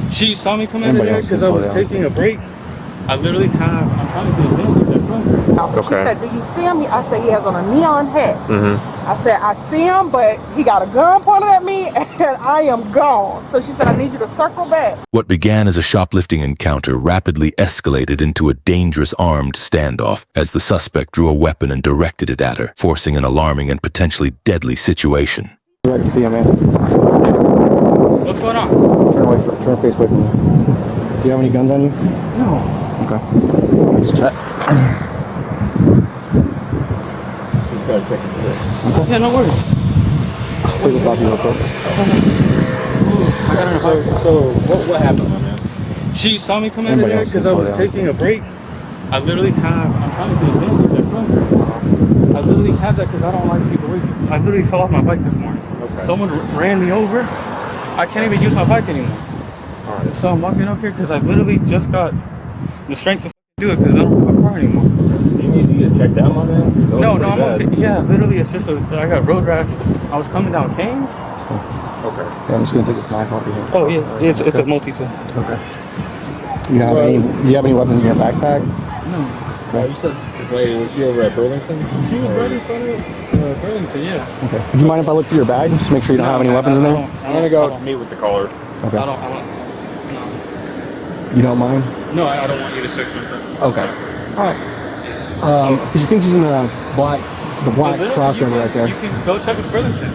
She saw me come out of there because I was taking a break. I literally I'm trying to do a thing with that phone. So she said, do you see him? I said, he has on a neon hat. I said, I see him, but he got a gun pointed at me and I am gone. So she said, I need you to circle back. What began as a shoplifting encounter rapidly escalated into a dangerous armed standoff as the suspect drew a weapon and directed it at her, forcing an alarming and potentially deadly situation. I can see him, man. What's going on? Turn face away from me. Do you have any guns on you? No. Okay. Just check. Yeah, no worries. Just take this off you real quick. So what happened, my man? She saw me come out of there because I was taking a break. I'm trying to do a thing with that phone. I literally have that because I don't like people with me. I literally fell off my bike this morning. Okay. Someone ran me over. I can't even use my bike anymore. Alright. So I'm walking up here because I literally just got the strength to do it because I don't have a car anymore. You need to check that, my man? No, I'm okay. Yeah, literally, it's just I got road rash. I was coming down Canes. Okay. Yeah, I'm just gonna take this knife off your hand. Oh yeah, it's a multi-tool. Okay. Do you have any weapons in your backpack? No. You said this lady, was she over at Burlington? She was right in front of Burlington, yeah. Okay. Do you mind if I look through your bag? Just make sure you don't have any weapons in there? I'm gonna go meet with the caller. Okay. I don't. You don't mind? No, I don't want you to search myself. Okay. Alright. Because you think she's in the black crossroad right there. You can go check with Burlington.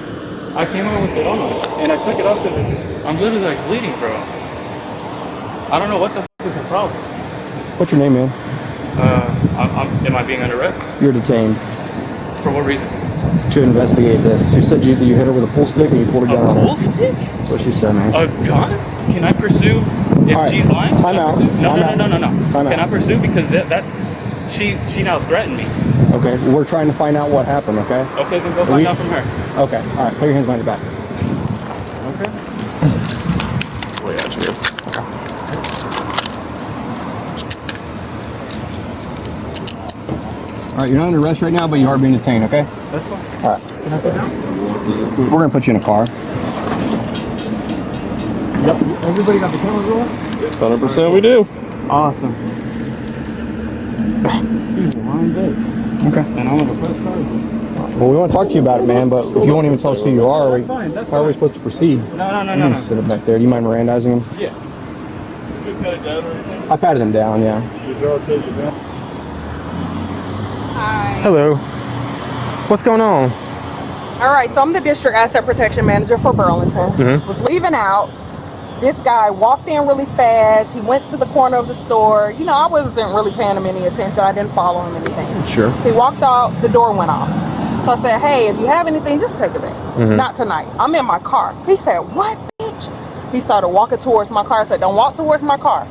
I came over with it on, and I took it off because I'm literally like bleeding, bro. I don't know what the f is the problem. What's your name, man? Am I being under arrest? You're detained. For what reason? To investigate this. You said you hit her with a pool stick and you pulled her down. A pool stick? That's what she said, man. A gun? Can I pursue if she's lying? Time out. No. Time Can out. I pursue because that's she now threatened me. Okay, we're trying to find out what happened, okay? Okay, then go find out from her. Okay, all right, put your hands behind your back. Okay. Oh yeah, that's good. All right, you're not under arrest right now, but you are being detained, okay? That's fine. All right. Can I sit down? We're gonna put you in a car. Yep. Everybody got the cameras rolling? 100% we do. Awesome. She's lined up. Okay. And I'm gonna press charges. Well, we want to talk to you about it, man, but if you won't even tell us who you are, how are we supposed to proceed? No. Sit up back there. Do you mind Mirandizing him? Yeah. Should we cut it down or anything? I patted him down, yeah. Did y'all take it down? Hi. Hello. What's going on? All right, so I'm the district asset protection manager for Burlington. Was leaving out. This guy walked in really fast. He went to the corner of the store. You know, I wasn't really paying him any attention. I didn't follow him anything. Sure. He walked out, the door went off. So I said, hey, if you have anything, just take it back. Not tonight. I'm in my car. He said, what, bitch? He started walking towards my car. I said, don't walk towards my car.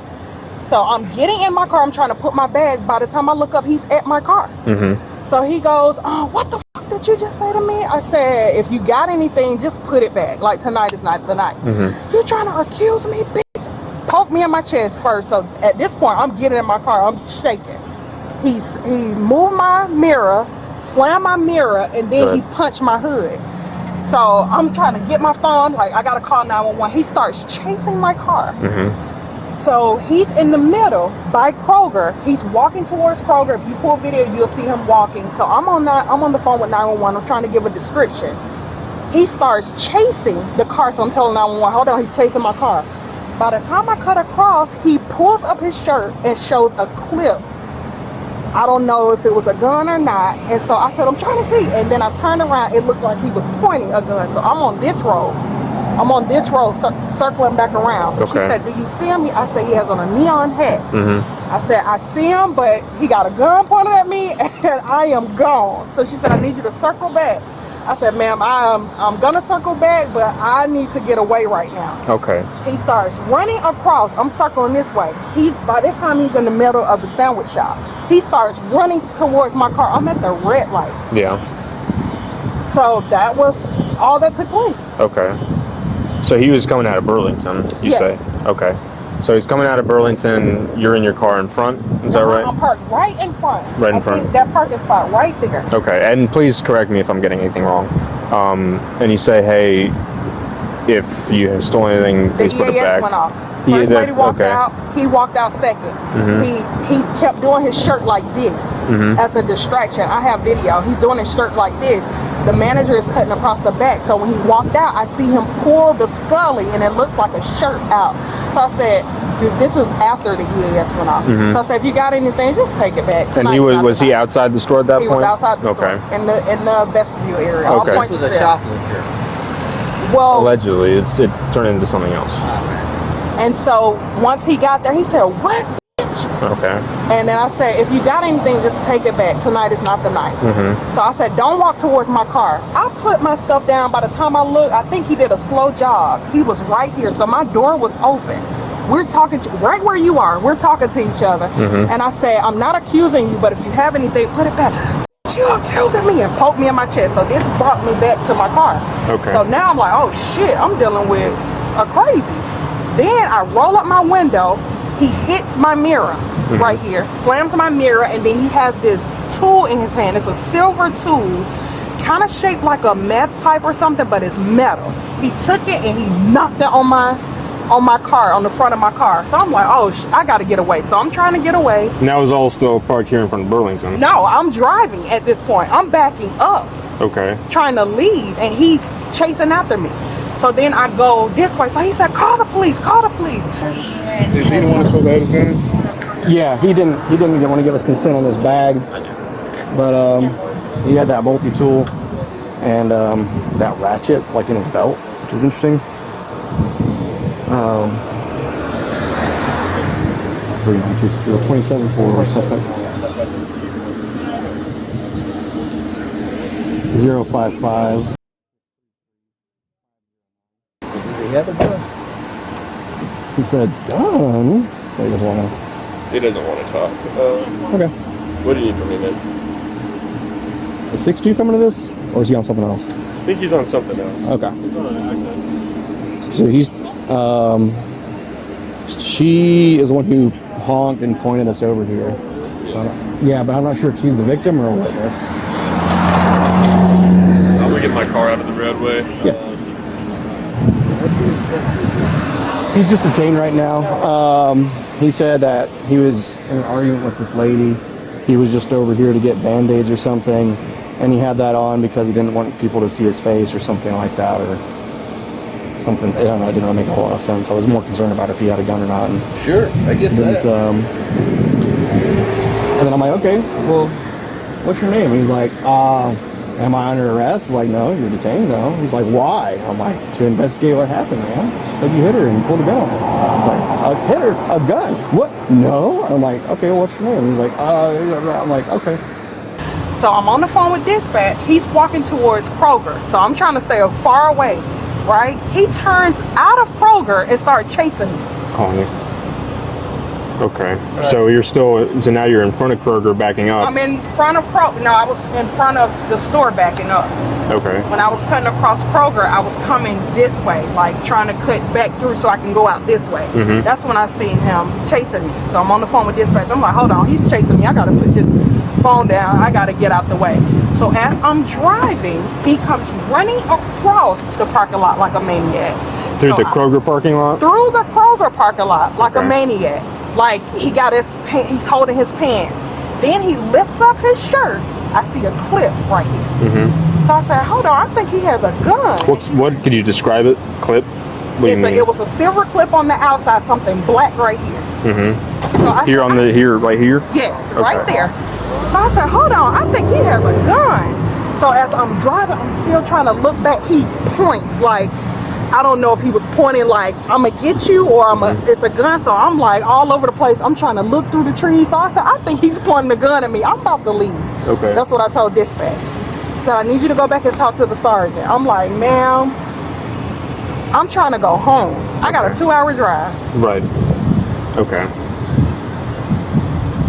So I'm getting in my car. I'm trying to put my bag. By the time I look up, he's at my car. So he goes, oh, what the fuck did you just say to me? I said, if you got anything, just put it back. Like, tonight is not the night. You trying to accuse me, bitch? Poke me in my chest first. So at this point, I'm getting in my car. I'm shaking. He moved my mirror, slammed my mirror, and then he punched my hood. So I'm trying to get my phone. Like, I got to call 911. He starts chasing my car. So he's in the middle by Kroger. He's walking towards Kroger. If you pull video, you'll see him walking. So I'm on the phone with 911. I'm trying to give a description. He starts chasing the car. So I'm telling 911, hold on, he's chasing my car. By the time I cut across, he pulls up his shirt and shows a clip. I don't know if it was a gun or not. And so I said, I'm trying to see. And then I turned around. It looked like he was pointing a gun. So I'm on this road. Circling back around. So she said, do you see him? I said, he has on a neon hat. I said, I see him, but he got a gun pointed at me and I am gone. So she said, I need you to circle back. I said, ma'am, I'm gonna circle back, but I need to get away right now. Okay. He starts running across. I'm circling this way. By this time he's in the middle of the sandwich shop. He starts running towards my car. I'm at the red light. Yeah. So that was all that took place. Okay. So he was coming out of Burlington, you say? Okay. So he's coming out of Burlington, you're in your car in front, is that right? I'm parked right in front. Right in front. That parking spot right there. Okay, and please correct me if I'm getting anything wrong. And you say, hey, if you have stolen anything, The please put it EAS back. went off. Yeah, First lady walked okay. out. He walked out second. He kept doing his shirt like this as a distraction. I have video. He's doing his shirt like this. The manager is cutting across the back. So when he walked out, I see him pull the scully and it looks like a shirt out. So I said, dude, this was after the EAS went off. So I said, if you got anything, just take it back. And he was he outside the store at that He point? was outside the store in the vestibule area. All Okay. points This was of a sale. shoplifter. Well, Allegedly, it turned into something else. and so once he got there, he said, what? Okay. And then I said, if you got anything, just take it back. Tonight is not the night. So I said, don't walk towards my car. I put my stuff down. By the time I looked, I think he did a slow jog. He was right here. So my door was open. We're talking right where you are. We're talking to each other. And I said, I'm not accusing you, but if you have anything, put it back. You accusing me, and poked me in my chest. So this brought me back to my car. Okay. So now I'm like, oh shit, I'm dealing with a crazy. Then I roll up my window. He hits my mirror right here, slams my mirror, and then he has this tool in his hand. It's a silver tool, kind of shaped like a meth pipe or something, but it's metal. He took it and he knocked it on my car, on the front of my car. So I'm like, oh, I got to get away. So I'm trying to get away. And that was all still parked here in front of Burlington? No, I'm driving at this point. I'm backing up. Okay. Trying to leave, and he's chasing after me. So then I go this way. So he said, call the police, call the police. Is he the one that pulled out his gun? Yeah, he didn't even want to give us consent on his bag, but he had that multi-tool and that ratchet like in his belt, which is interesting. 27 for suspect. 055. He said, gun? He doesn't want to. He doesn't want to talk. Okay. What do you need from me, man? Is 6'2" coming to this? Or is he on something else? I think he's on something else. Okay. So he's, she is the one who honked and pointed us over here. So yeah, but I'm not sure if she's the victim or a witness. I'm going to get my car out of the roadway. Yeah. He's just detained right now. He said that he was in an argument with this lady. He was just over here to get Band-Aids or something, and he had that on because he didn't want people to see his face or something like that, or something. I don't know, it didn't really make a whole lot of sense. I was more concerned about if he had a gun or not. And Sure, I get that. and then I'm like, okay, well, what's your name? And he's like, am I under arrest? He's like, no, you're detained, no. He's like, why? I'm like, to investigate what happened, man. She said you hit her and you pulled a gun on her. I'm like, I hit her? A gun? What? No. I'm like, okay, well, what's your name? He's like, I'm like, okay. So I'm on the phone with dispatch. He's walking towards Kroger. So I'm trying to stay far away, right? He turns out of Kroger and starts chasing me. Calling you. Okay. So you're still, so now you're in front of Kroger backing up. I'm in front of Kroger. No, I was in front of the store backing up. Okay. When I was cutting across Kroger, I was coming this way, like trying to cut back through so I can go out this way. That's when I seen him chasing me. So I'm on the phone with dispatch. I'm like, hold on, he's chasing me. I got to put this phone down. I got to get out the way. So as I'm driving, he comes running across the parking lot like a maniac. Through the Kroger parking lot? Through the Kroger parking lot like a maniac. Like he got his, he's holding his pants. Then he lifts up his shirt. I see a clip right here. So I said, hold on, I think he has a gun. What could you describe it? Clip? What do you mean? It was a silver clip on the outside, something black right here. So I Here said, on the, here, right here? Yes, right there. So I said, hold on, I think he has a gun. So as I'm driving, I'm still trying to look back. He points like, I don't know if he was pointing like, I'm gonna get you, or it's a gun. So I'm like all over the place. I'm trying to look through the trees. So I said, I think he's pointing a gun at me. I'm about to leave. Okay. That's what I told dispatch. She said, I need you to go back and talk to the sergeant. I'm like, ma'am, I'm trying to go home. I got a 2-hour drive. Right. Okay.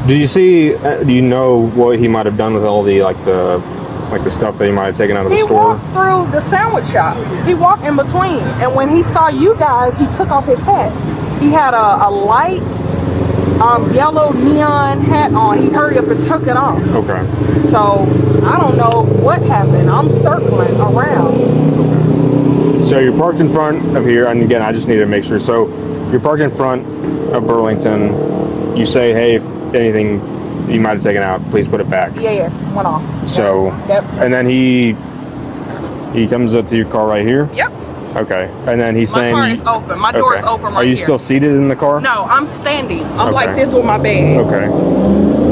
Do you know what he might have done with all the the stuff that he might have taken out of the store? He walked through the sandwich shop. He walked in between. And when he saw you guys, he took off his hat. He had a light yellow neon hat on. He hurried up and took it off. Okay. So I don't know what happened. I'm circling around. So So you're parked in front of here, and again, I just need to make sure. So you're parked in front of Burlington. You say, hey, if anything you might have taken out, please put it back. Yes, went off. So, Yep. and then he comes up to your car right here? Yep. Okay. And then he's saying... My car is open. My door is open right here. Are you still seated in the car? No, I'm standing. I'm like this with my bag. Okay.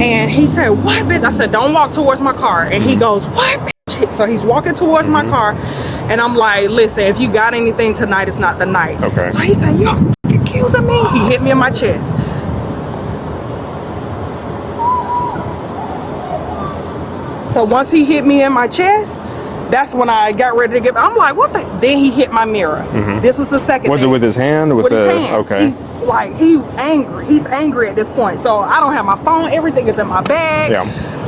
And he said, what, bitch? I said, don't walk towards my car. And he goes, what, bitch? So he's walking towards my car. And I'm like, listen, if you got anything tonight, it's not the night. Okay. So he said, you're accusing me? He hit me in my chest. So once he hit me in my chest, that's when I got ready to get. I'm like, what the? Then he hit my mirror. This was the second. Was thing. it with his hand or with his the? hand. Okay. He's angry. He's angry at this point. So I don't have my phone. Everything is in my bag. Yeah.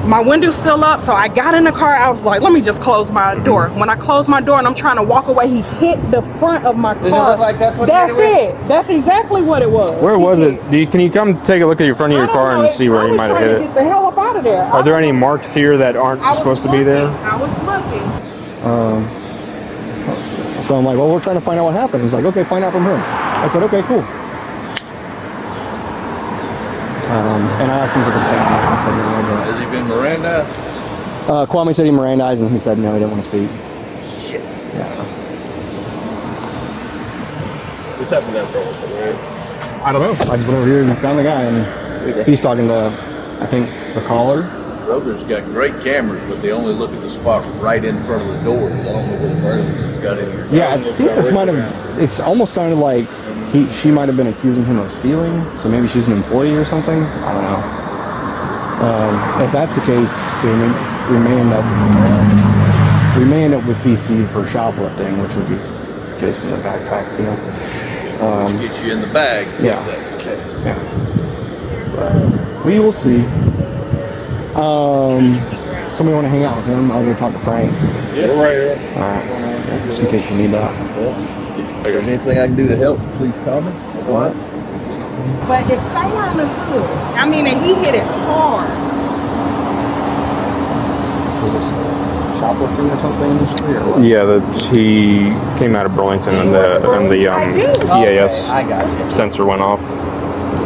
My window's still up. So I got in the car. I was like, let me just close my door. When I closed my door and I'm trying to walk away, he hit the front of my car. Does it look like that's what That's it. That's exactly what it was. Where was it? Can you come take a look at your front of your car and see where you might have hit it? Get the hell up out of there. Are there any marks here that aren't supposed to be there? I was looking. So I'm like, well, we're trying to find out what happened. He's like, okay, find out from him. I said, okay, cool. And I asked him for consent. I said, no, Has he been Mirandized? Kwame said he Mirandized, and he said no, he didn't want to speak. Shit. Yeah. This happened at Burlington, right? I don't know. I just went over here and found the guy, and he's talking to, I think, the caller. Rover's got great cameras, but they only look at the spot right in front of the door. I don't know where the Burlington's got in here. Yeah, I think this might have. It's almost sounded like she might have been accusing him of stealing. So maybe she's an employee or something. I don't know. If that's the case, we may end up with PC for shoplifting, which would be the case in the backpack deal. Get you in the bag. Yeah. If that's the case. Yeah. We will see. Somebody want to hang out with him? I'll go talk to Frank. Yeah, right here. All right. Just in case you need that. If there's anything I can do to help, please call me. What? But it's somewhere on the hood. I mean, and he hit it hard. Was this shoplifting or something in the street or what? Yeah, he came out of Burlington and the EAS I got you. sensor went off.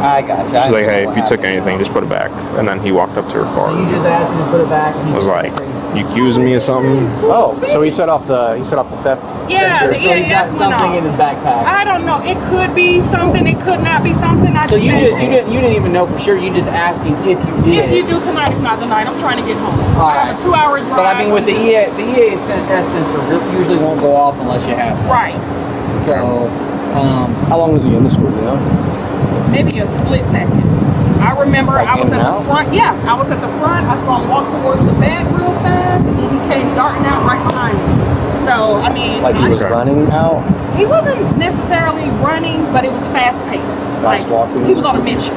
I got you. She's like, hey, if you took anything, just put it back. And then he walked up to her car. You just asked me to put it back. I was like, you accusing me of something? Oh, so he set off the theft Yeah, sensor. the So he's got EAS went something off. in his backpack. I don't know. It could be something. It could not be something. So you didn't even know for sure. You just asked him if you did. If you do tonight, it's not tonight. I'm trying to get home. All I have right. a 2-hour drive. But I mean, with the EAS sensor usually won't go off unless you have it. Right. So, How long was he in the school, you know? Maybe a split second. I remember Like I was in at and the out? front. Yeah, I was at the front. I saw him walk towards the bed real fast, and then he came darting out right behind me. So, I mean, Like he was Okay. running out? he wasn't necessarily running, but it was fast paced. Fast walking? He was on a mission.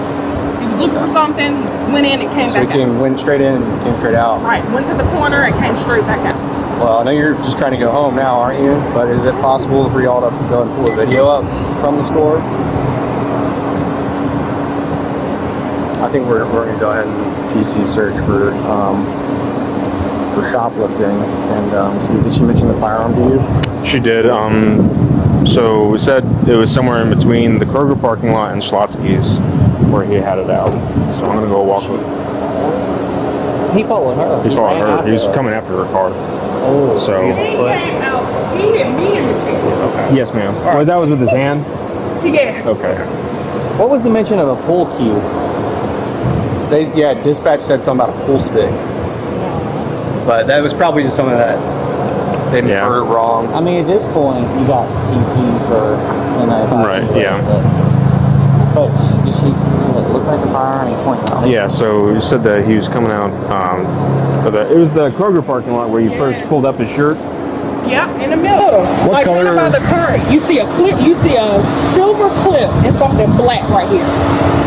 He was looking for something, went in and came So he back out. went straight in and came straight out. Right, went to the corner and came straight back out. Well, I know you're just trying to go home now, aren't you? But is it possible for y'all to go and pull a video up from the store? I think we're going to go ahead and PC search for shoplifting and see. Did she mention the firearm to you? She did. So we said it was somewhere in between the Kroger parking lot and Schlotsky's where he had it out. So I'm going to go walk with he followed her. He followed her. He was coming after her car. Oh. So, He came out, he hit me in the chest. yes, ma'am. Well, that was with his hand? Yes. Okay. What was the mention of a pull cue? Dispatch said something about a pull stick. But that was probably just something that they Yeah. heard wrong. I mean, at this point, you got PC for Right, yeah. But did she look like a firearm? He pointed out. Yeah, so he said that he was coming out. It was the Kroger parking lot where you first pulled up his shirt. Yep, in the middle. What like color? right by the car, you see a clip, you see a silver clip and something black right here.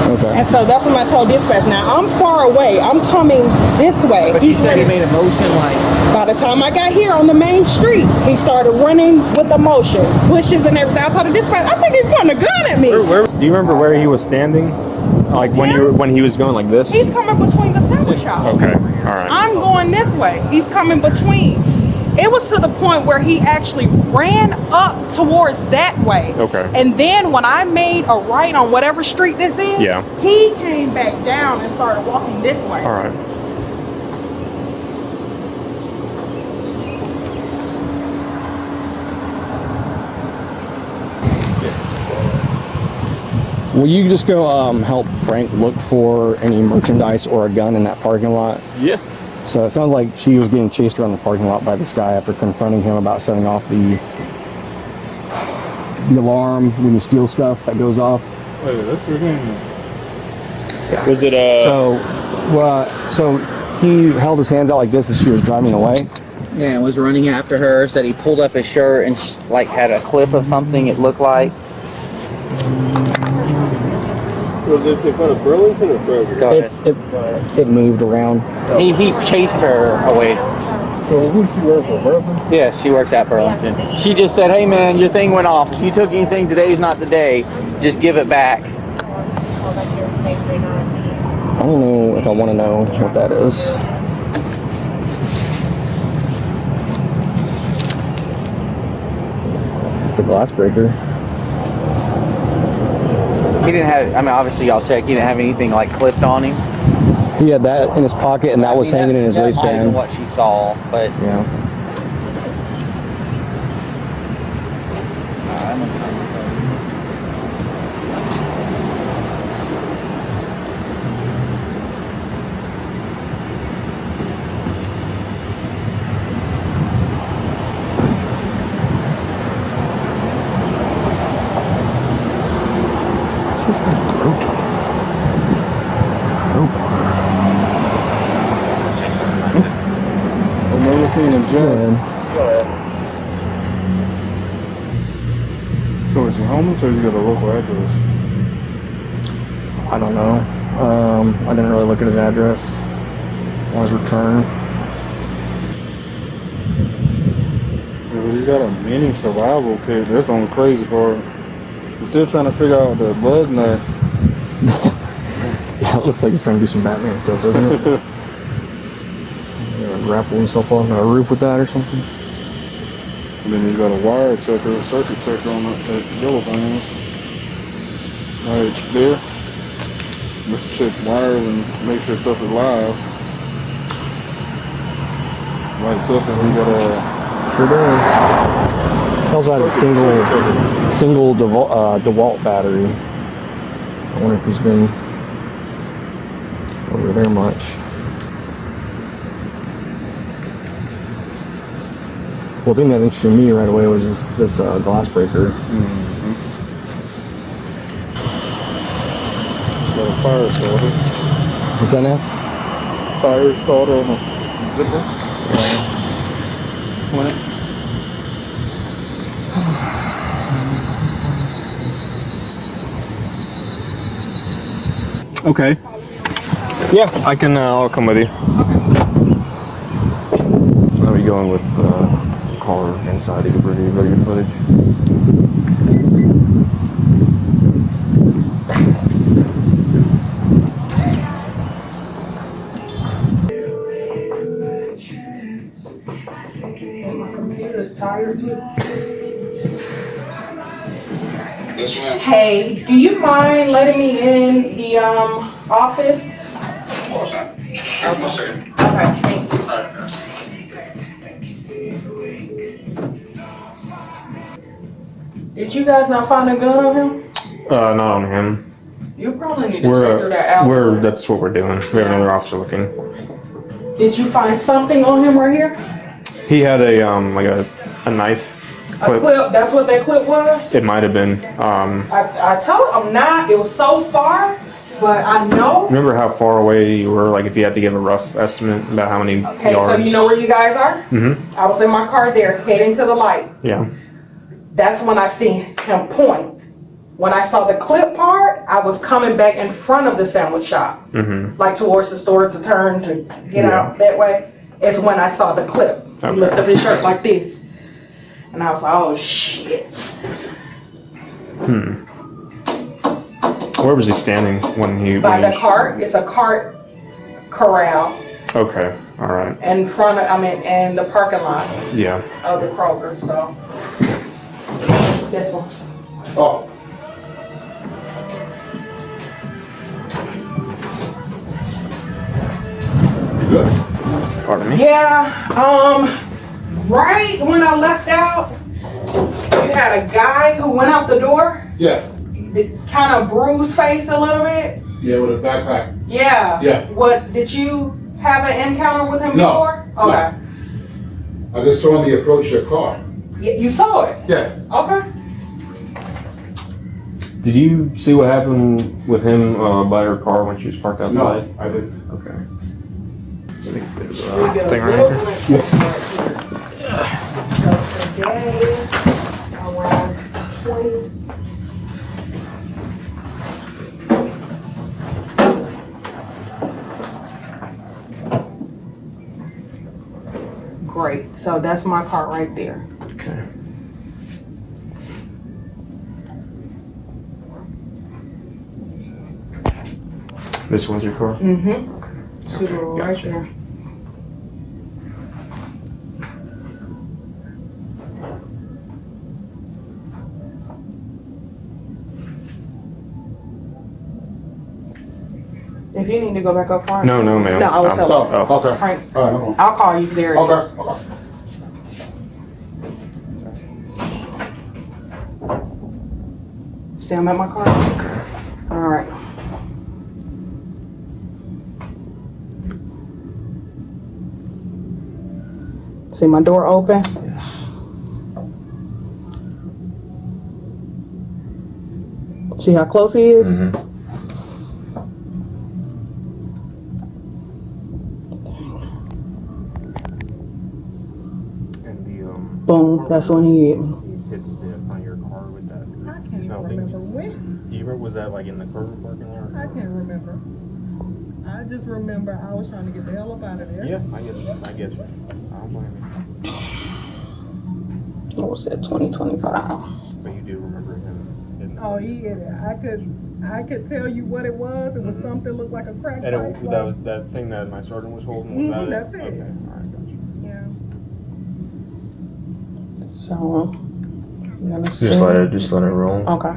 Okay. And so that's when I told dispatch. Now I'm far away. I'm coming this way. But you said he made a motion like. By the time I got here on the main street, he started running with the motion, bushes and everything. I told the dispatch, I think he's pointing a gun at me. Do you remember where he was standing? Like when he was going like this? He's coming between the sandwich shops. Okay, all right. I'm going this way. He's coming between. It was to the point where he actually ran up towards that way. Okay. And then when I made a right on whatever street this is, Yeah. he came back down and started walking this way. All right. Will you just go help Frank look for any merchandise or a gun in that parking lot? Yeah. So it sounds like she was being chased around the parking lot by this guy after confronting him about setting off the alarm when you steal stuff that goes off. Wait, that's your game. Yeah. Was it So he held his hands out like this as she was driving away. Yeah, and was running after her. Said he pulled up his shirt and like had a clip of something. It looked like. Was this in front of Burlington or Kroger? Go ahead. It moved around. He chased her away. So who does she work for, Burlington? Yeah, she works at Burlington. She just said, "Hey man, your thing went off. If you took anything, today's not the day. Just give it back." I don't know if I want to know what that is. It's a glass breaker. He didn't have. I mean, obviously y'all check. He didn't have anything like clipped on him. He had that in his pocket, and that was hanging in his that might have been waistband. what she saw, but Yeah. Remember seeing him jump? So is he homeless or has he got a local address? I don't know. I didn't really look at his address on his return. Yeah, but he's got a mini survival kit. That's on the crazy part. We're still trying to figure out the bug nut. Yeah, it looks like he's trying to do some Batman stuff, doesn't it? Grapple himself on a roof with that or something. And then he's got a wire checker, a circuit checker on that yellow thing. Right there. Let's check wires and make sure stuff is live. Lights up and we got a... Sure does. Also has a single DeWalt battery. I wonder if he's been over there much. Well, the thing that interested me right away was this glass breaker. Mm-hmm. It's got a fire starter. What's that now? Fire starter on the zipper. Flint. Okay. Yeah, I can. I'll come with you. Are we going with car inside to get video footage? My computer's tired. Hey, do you mind letting me in the office? Okay, thanks. Did you guys not find a gun on him? Not on him. You probably need to check through that out. That's what we're doing. We have another officer looking. Did you find something on him right here? He had a like a knife. A clip? That's what that clip was? It might have been. I told him not. It was so far, but I know. Remember how far away you were? Like if you had to give a rough estimate about how many Okay, yards. so you know where you guys are? Mm-hmm. I was in my car there, heading to the light. Yeah. That's when I seen him point. When I saw the clip part, I was coming back in front of the sandwich shop, like towards the store to turn to get out that way. It's when I saw the clip. He lifted up his shirt like this. And I was like, oh shit. Where was he standing when he? By the cart, it's a cart corral. Okay. All right. in front of, in the parking lot Yeah. of the Kroger. So this one. Oh. You good? Pardon me? Yeah. Right when I left out, you had a guy who went out the door. Yeah. Kind of bruised face a little bit. Yeah, with a backpack. Yeah. Yeah. What, did you have an encounter with him No. before? No. Okay. I just saw him approach your car. You saw it? Yeah. Okay. Did you see what happened with him by her car when she was parked outside? No, I didn't. Okay. I think there's We got a thing a right little here. So today, around 20. Great. So that's my car right there. Okay. This one's your car? Mm-hmm. Subaru right Gotcha. there. If you need to go back up front. No, ma'am. No, I was telling you. Oh, okay. Frank, All right, no problem. I'll call you. There it is. Okay. Okay. See, I'm at my car. All right. See my door open? Yes. See how close he is? Mm-hmm. And the Boom, that's when he hit me. he hits the front of your car with that. I can't even remember when. Do you remember, was that like in the Kroger parking lot? I can't remember. I just remember I was trying to get the hell up out of there. Yeah, I get you. I get you. I don't blame you. What was that, 2025? But you do remember him. Didn't Oh, he hit it. I could tell you what it was. It was something looked like a crack And pipe. that was that thing that my sergeant was holding. Was that That's it. Okay. All right, got you. Yeah. So, I'm gonna see. Just let it roll. Okay.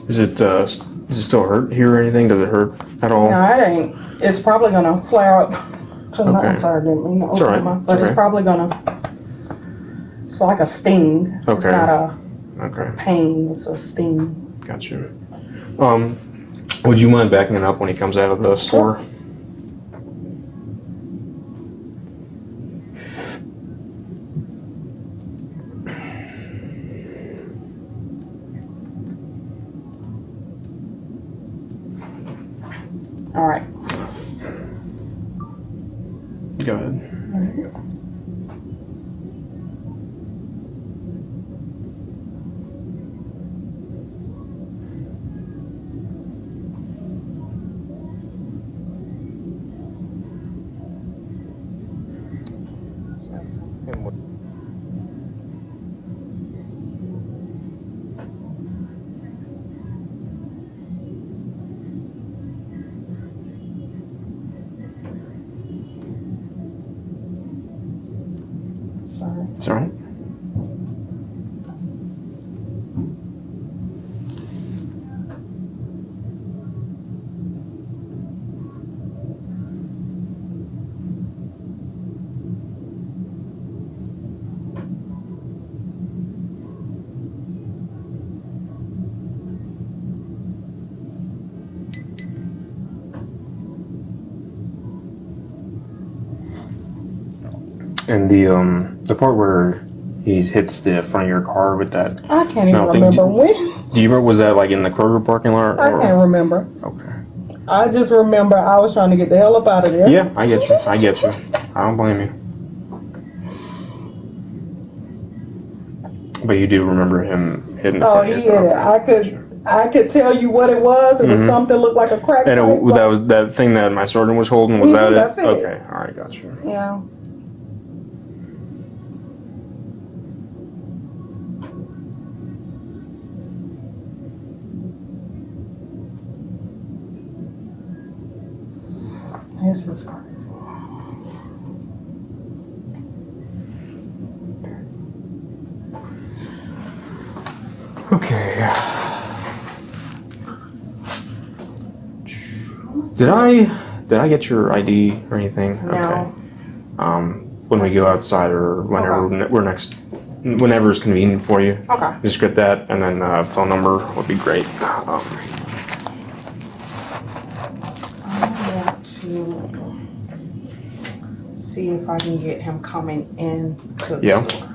Is it still hurt here or anything? Does it hurt at all? No, it ain't. It's probably gonna flare up. Okay. I'm sorry, I didn't mean to It's open all right. my, It's but it's okay. probably gonna. It's like a sting. It's Okay. not a Okay, pain. It's a sting. got you. Would you mind backing it up when he comes out of the store? All right. Go ahead. Sorry. It's all right. And the part where he hits the front of your car with that. I can't even No, remember when. Do you remember? Was that like in the Kroger parking lot? I can't remember. Okay. I just remember I was trying to get the hell up out of there. Yeah, I get you. I get you. I don't blame you. But you do remember him hitting the Oh, front he end. hit it. Okay. I could tell you what it was. It was something looked like a crack And pipe. that was that thing that my sergeant was holding. Was that it? That's it. Okay. All right. Got you. Yeah. This is crazy. Okay. Did I get your ID or anything? No. Okay. When we go outside or whenever whenever it's convenient for you. Okay. Just get that, and then phone number would be great. I want to see if I can get him coming in to the Yeah. store.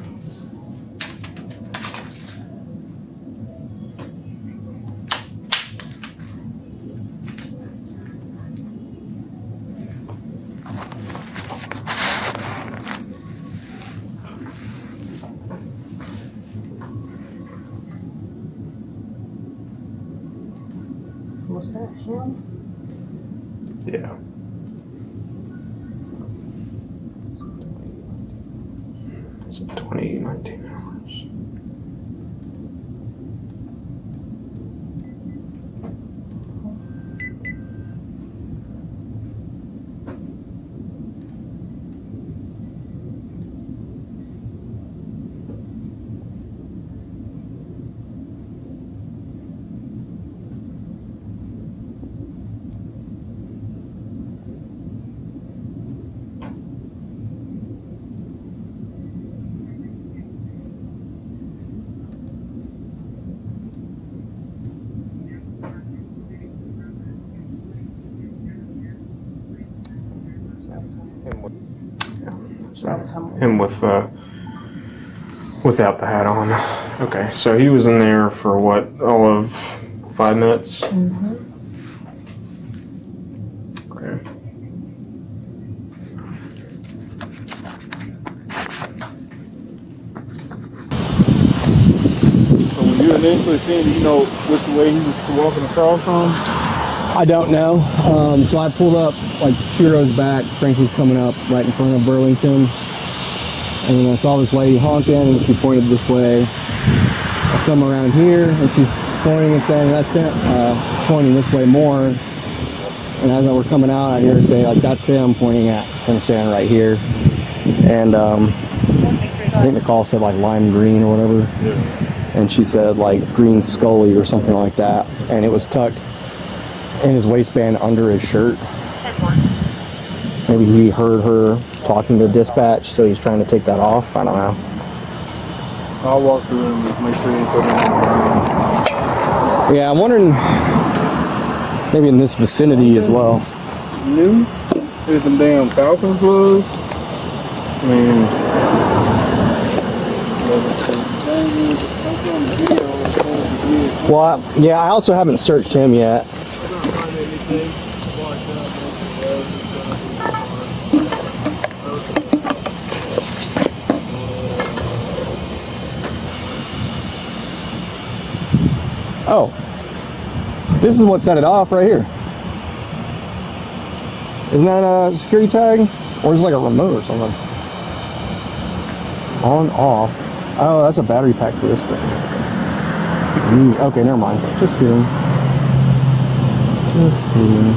Was that him? Yeah. It's 2019 hours. Him without the hat on. Okay, so he was in there for what, all of 5 minutes? Mm-hmm. Okay. So when you initially seen, do you know which way he was walking across from? I don't know. So I pulled up like 2 rows back. Frankie's coming up right in front of Burlington. And then I saw this lady honking and she pointed this way. I come around here and she's pointing and saying, that's it, pointing this way more. And as we're coming out, I hear her say, like, that's him, pointing at him standing right here. And I think the call said like lime green or whatever. And she said like green Scully or something like that. And it was tucked in his waistband under his shirt. Maybe he heard her talking to dispatch, so he's trying to take that off. I don't know. I'll walk through and just make sure you put it on the ground. Yeah, I'm wondering maybe in this vicinity as well. New? There's them damn Falcons was. I mean, well, yeah, I also haven't searched him yet. Oh, this is what set it off right here. Isn't that a security tag? Or is it like a remote or something? On, off. Oh, that's a battery pack for this thing. Okay, never mind. Just kidding. Just kidding.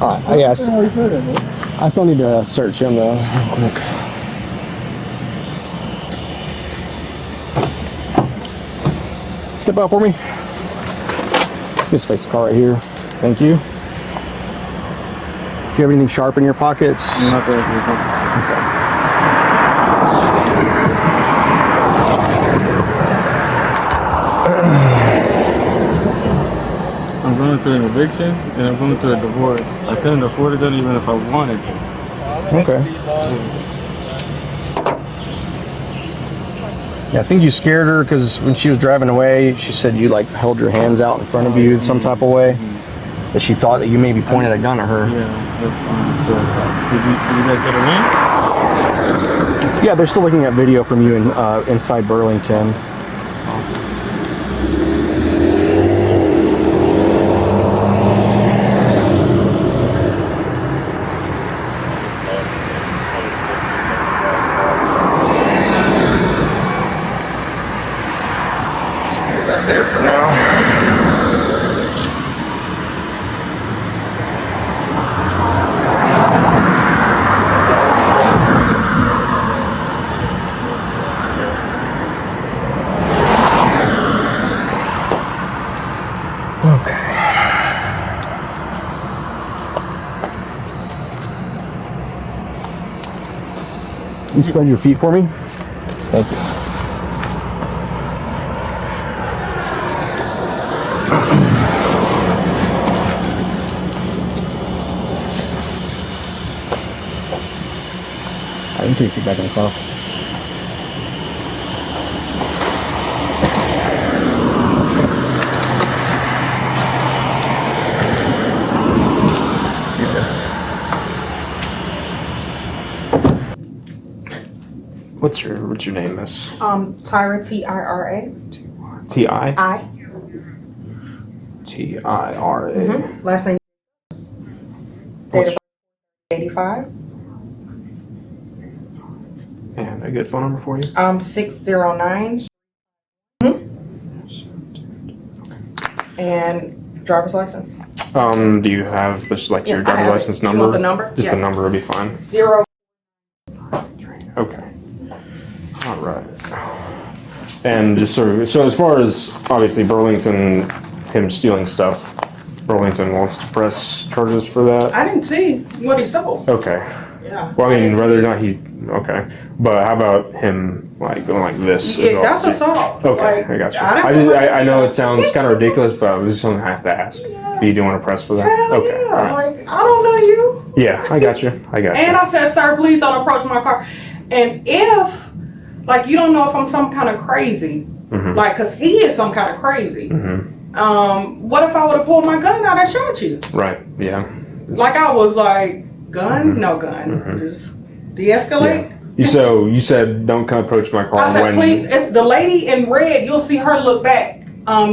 Alright, I still need to search him though, real quick. Step out for me. Just face the car right here. Thank you. Do you have anything sharp in your pockets? not that. Okay. I'm going through an eviction and I'm going through a divorce. I couldn't afford it even if I wanted to. Okay. Yeah, I think you scared her because when she was driving away, she said you like held your hands out in front of you in some type of way. That she thought that you maybe pointed a gun at her. Yeah, that's fine. So, did you guys get a ring? Yeah, they're still looking at video from you in, inside Burlington. There for now. Okay. Can you spread your feet for me? Thank you. I can take a seat back in the car. What's your name, Miss? Tyra, Tira. T-I? I. T-I-R-A. Last name. Date of birth 85. And a good phone number for you? 609. And driver's license. Do you have this, like, your I driver's have it. license You number? want the number? Just Yeah. the number will be fine. 0. Okay. All right. And just so as far as obviously Burlington, him stealing stuff, Burlington wants to press charges for that. I didn't see what he stole. Okay. Yeah. Well, I mean, didn't whether or see. not he, okay. But how about him like going like this? Yeah, that's assault. Okay, Like, I got you. I didn't I know it sounds kind of ridiculous, but this is something I have to ask. Do you do want to press for that? Hell Okay. yeah. All right. Like, I don't know you. Yeah, I got you. I got And you. I said, sir, please don't approach my car. And if, like, you don't know if I'm some kind of crazy, like, because he is some kind of crazy. What if I would have pulled my gun out and shot you? Right. Yeah. Like, I was like, gun? No gun. Just de-escalate. Yeah. You said don't come approach my car I said, when. please, it's the lady in red. You'll see her look back.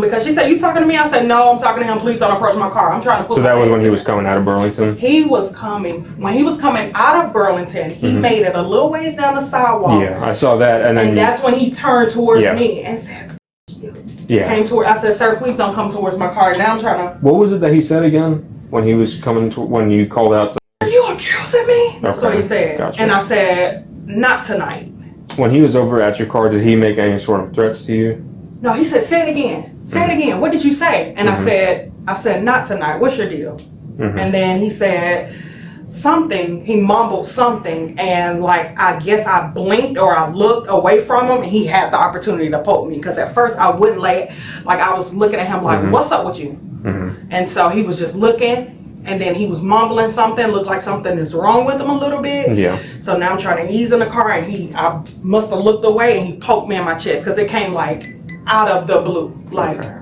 Because she said, you talking to me? I said, no, I'm talking to him. Please don't approach my car. I'm trying to pull So that my was when hands he in. was coming out of Burlington. When he was coming out of Burlington, he made it a little ways down the sidewalk. Yeah, I saw that, and then And that's when he turned towards Yeah. me and said, yeah. came toward. I said, sir, please don't come towards my car. Now I'm trying to. What was it that he said again when he was coming to when you called out? Are you accusing me? That's what he said. Gotcha. And I said, not tonight. When he was over at your car, did he make any sort of threats to you? No, he said, say it again. Say it again. What did you say? And I said, not tonight. What's your deal? And then he said something. He mumbled something, and like I guess I blinked or I looked away from him, and he had the opportunity to poke me. Because at first I wouldn't like I was looking at him like, what's up with you? And so he was just looking. And then he was mumbling something, looked like something is wrong with him a little bit. Yeah. So now I'm trying to ease in the car, and I must have looked away, and he poked me in my chest because it came like out of the blue, like. Okay.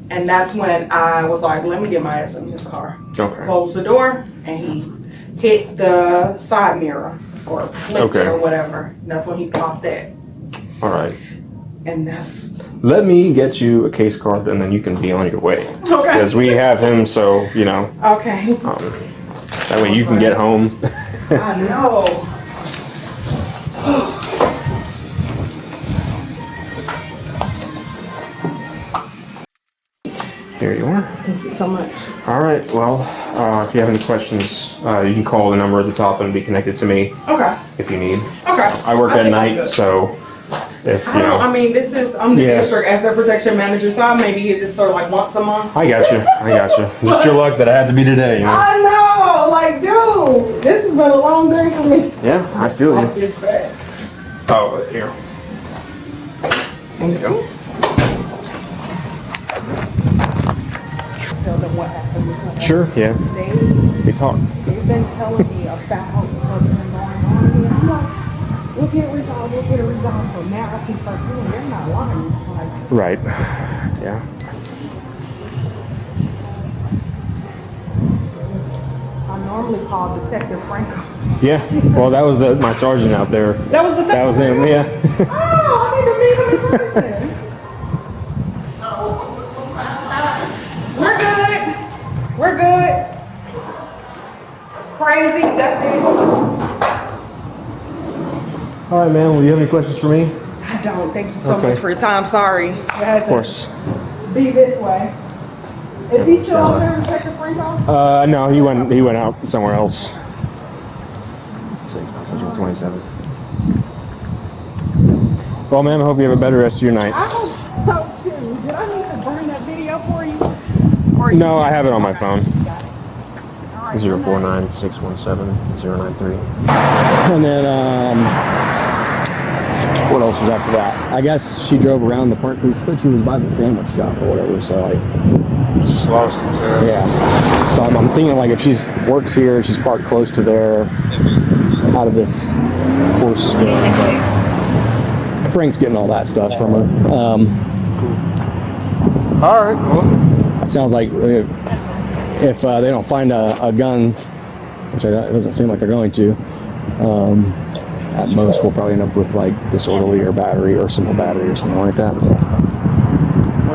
And that's when I was like, let me get my ass in this car. Okay. Closed the door, and he hit the side mirror or flipped it or whatever. And that's when he popped that. All right. And that's. Let me get you a case card, and then you can be on your way. Okay. Because we have him, so you know. Okay. That way you can get home. I know. Here you are. Thank you so much. All right. Well, if you have any questions, you can call the number at the top and be connected to me Okay. if you need. Okay. I work at think I'm night, good. so if you I don't. know. I mean, I'm the Yeah. district asset protection manager, so I maybe get this sort of like once a month. I got you. Just your luck that I had to be today, you know. I know, like, dude, this has been a long day for me. Yeah, I feel you. It's bad. Oh, here. Thank you. Tell them what happened with her. Sure. Yeah. We talked. They've been telling me about what's been going on here. I'm like, We'll get it resolved. We'll get it resolved. So now I see firsthand, they're not lying. Like, Right. Yeah. I normally call Detective Franco. Yeah. Well, that was my sergeant out there. That was That was him. Yeah. Oh, I need to meet him in person. We're good. We're good. Crazy. That's it. All right, man. Well, do you have any questions for me? I don't. Thank you so Okay. much for your time. Sorry. I had Of course. to be this way. Is he still over there, Detective Franco? No, he went out somewhere else. Central 27. Well, man, I hope you have a better rest of your night. I hope so too. Did I need to burn that video for you? Or No, I have it on my phone. Got it. All right. 049-617-093. And then, what else was after that? I guess she drove around the park. We said she was by the sandwich shop or whatever. So like, Just lost it. yeah. So I'm thinking like if she's works here, she's parked close to there, out of this course store. But Frank's getting all that stuff from her. All right. Well, It sounds like if they don't find a gun, which it doesn't seem like they're going to, at most we'll probably end up with like disorderly or battery or simple battery or something like that. all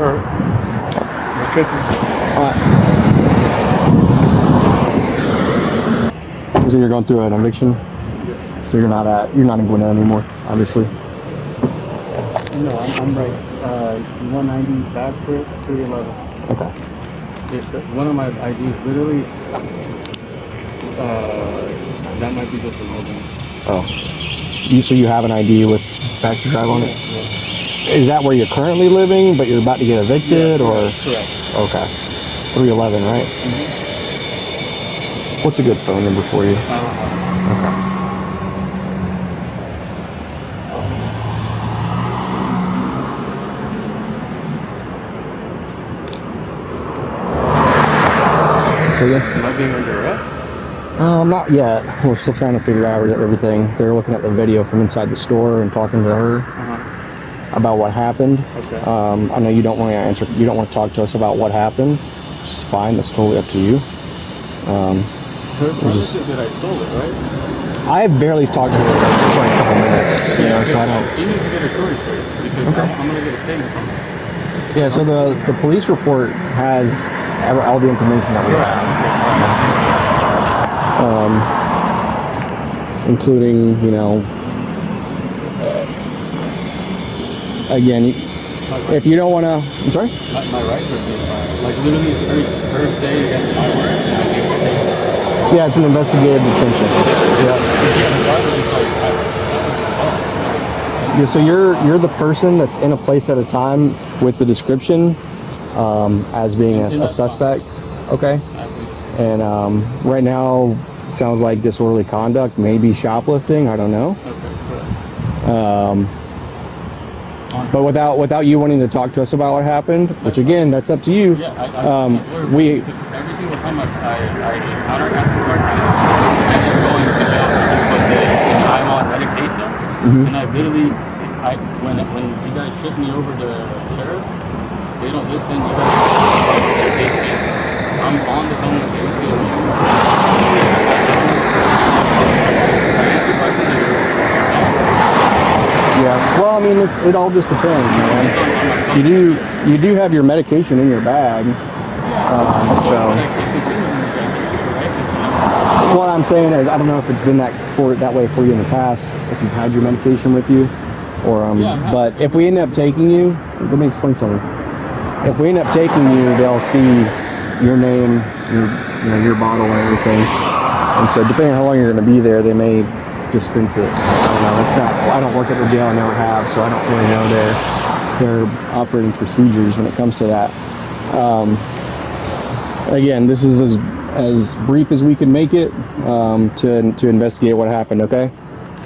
right. So you're going through an eviction, so you're not in Gwinnett anymore, obviously. No, I'm right. 190 Baxter 311. Okay. One of my IDs literally. That might be just an old one. Oh. So you have an ID with Baxter Drive on it? Is that where you're currently living, but you're about to get evicted, or? Correct. Okay. 311, right? What's a good phone number for you? Okay. So yeah. Am I being under arrest? Not yet. We're still trying to figure out everything. They're looking at the video from inside the store and talking to her about what happened. Okay. I know you don't want to answer. You don't want to talk to us about what happened. It's fine. That's totally up to you. Her just that I stole it, right? I barely talked to her for like a couple minutes. You know, so I don't. She needs to get her story straight because I'm gonna get a statement from her. Yeah. So the police report has all the information that we have. Including, you know, again, if you don't want to, I'm sorry? My rights are being violated. Like literally her saying that's my word and I gave her taste. Yeah, it's an investigative detention. Yeah, so you're the person that's in a place at a time with the description as being a suspect, okay? And right now, sounds like disorderly conduct, maybe shoplifting. I don't know. But without you wanting to talk to us about what happened, which again, that's up to you. Yeah, We every single time I encounter after work, I end up going to jail because I'm on medication, and I literally, when you guys ship me over to sheriff, they don't listen. You guys medication. I'm on the phone with the ACLU. Yeah. Well, I mean, it all just depends, man. You do have your medication in your bag. So what I'm saying is, I don't know if it's been that way for you in the past, if you've had your medication with you, or but if we end up taking you, let me explain something. If we end up taking you, they'll see your name, your bottle and everything. And so depending on how long you're going to be there, they may dispense it. I don't know. I don't work at the jail. I never have, so I don't really know their operating procedures when it comes to that. Again, this is as brief as we can make it to investigate what happened. Okay.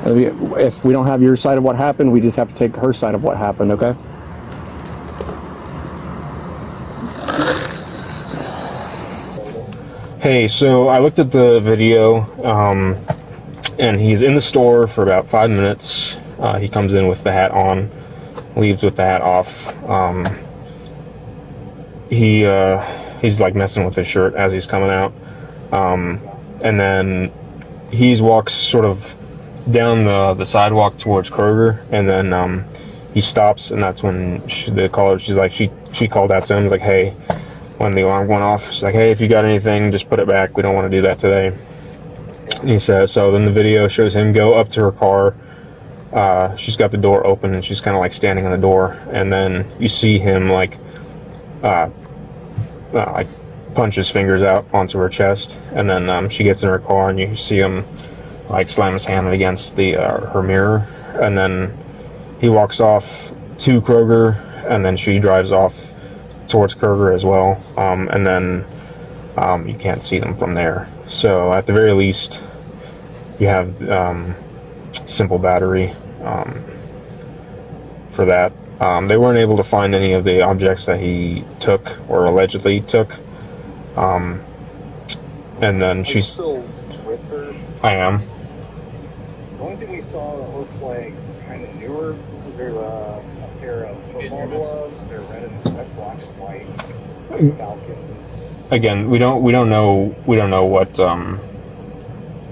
If we don't have your side of what happened, we just have to take her side of what happened. Okay. Hey, so I looked at the video. and he's in the store for about 5 minutes. He comes in with the hat on, leaves with the hat off. He's like messing with his shirt as he's coming out, and then he walks sort of down the sidewalk towards Kroger, and then he stops, and that's when the caller, she called out to him, like, hey, when the alarm went off, she's like, hey, if you got anything, just put it back. We don't want to do that today. And he says, so then the video shows him go up to her car. She's got the door open, and she's kind of like standing on the door, and then you see him like punch his fingers out onto her chest, and then she gets in her car, and you see him like slam his hand against her mirror, and then he walks off to Kroger, and then she drives off towards Kroger as well, and then you can't see them from there. So at the very least, you have simple battery for that. They weren't able to find any of the objects that he took or allegedly took. And then she's still with her? I am. The only thing we saw that looks like kind of newer, there's a pair of football gloves. They're red, black, and white. Falcons. Again, we don't know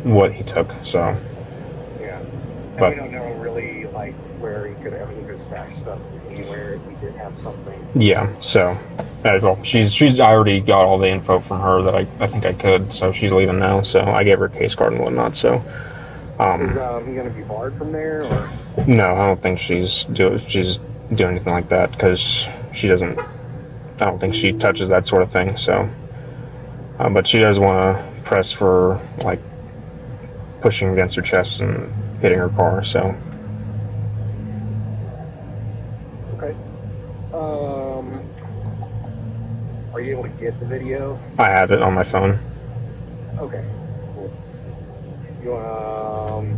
what he took. So Yeah, and but we don't know really like where he could stash stuff anywhere if he did have something. yeah. So well, she's I already got all the info from her that I think I could. So she's leaving now. So I gave her a case card and whatnot. So Is he going to be barred from there, or? no, I don't think she's doing anything like that, because she doesn't. I don't think she touches that sort of thing. So, but she does want to press for like pushing against her chest and hitting her car. So, Okay. Are you able to get the video? I have it on my phone. Okay. Cool. You want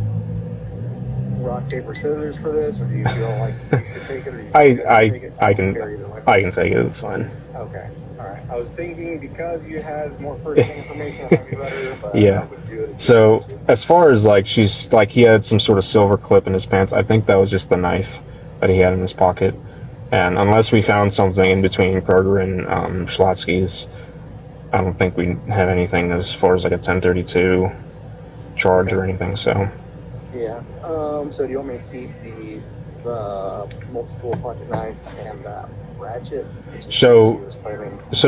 rock paper scissors for this, or do you feel like you should take it? Or you I can take it. It's fine. Okay. All right. I was thinking because you had more personal information, it might be better. But Yeah. I would do it So as far as like he had some sort of silver clip in his pants. I think that was just the knife that he had in his pocket. And unless we found something in between Kroger and Schlotsky's, I don't think we have anything as far as like a 1032 charge or anything. So Yeah. So do you want me to keep the multi-tool pocket knife and ratchet? So